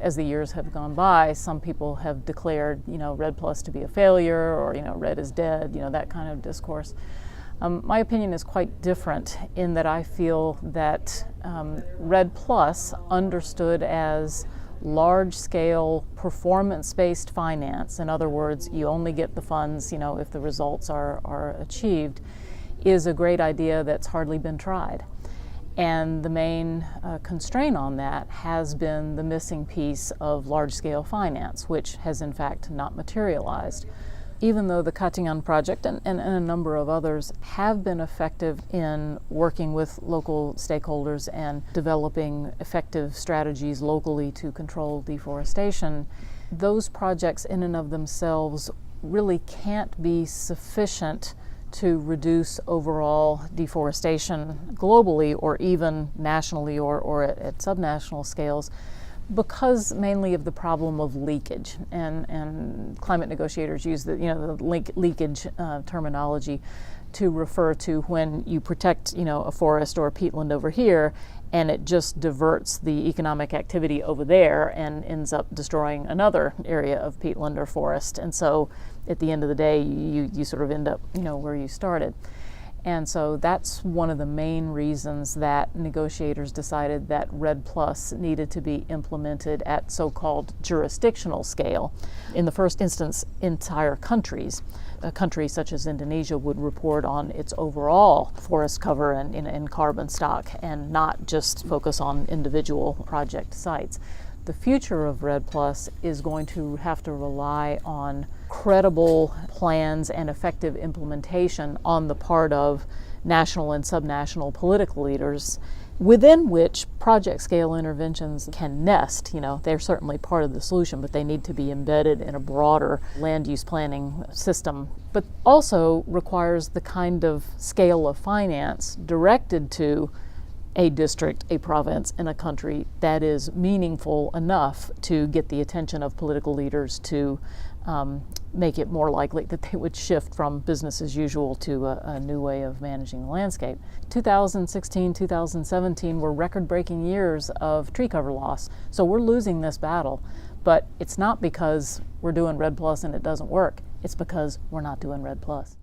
As the years have gone by, some people have declared, Red Plus to be a failure, or, Red is dead, that kind of discourse. My opinion is quite different in that I feel that Red Plus, understood as large-scale performance-based finance, in other words, you only get the funds, if the results are achieved, is a great idea that's hardly been tried. And the main constraint on that has been the missing piece of large-scale finance, which has in fact not materialized. Even though the Katiyan project and a number of others have been effective in working with local stakeholders and developing effective strategies locally to control deforestation, those projects in and of themselves really can't be sufficient to reduce overall deforestation globally or even nationally or at subnational scales, because mainly of the problem of leakage, and climate negotiators use the leakage terminology to refer to when you protect a forest or a peatland over here, and it just diverts the economic activity over there and ends up destroying another area of peatland or forest. And so at the end of the day, you sort of end up where you started. And so that's one of the main reasons that negotiators decided that Red Plus needed to be implemented at so-called jurisdictional scale. In the first instance, entire countries. A country such as Indonesia would report on its overall forest cover and carbon stock, and not just focus on individual project sites. The future of Red Plus is going to have to rely on credible plans and effective implementation on the part of national and subnational political leaders, within which project scale interventions can nest. They're certainly part of the solution, but they need to be embedded in a broader land use planning system. But also requires the kind of scale of finance directed to a district, a province, and a country that is meaningful enough to get the attention of political leaders to make it more likely that they would shift from business as usual to a new way of managing the landscape. 2016, 2017 were record-breaking years of tree cover loss. So we're losing this battle, but it's not because we're doing Red Plus and it doesn't work. It's because we're not doing Red Plus.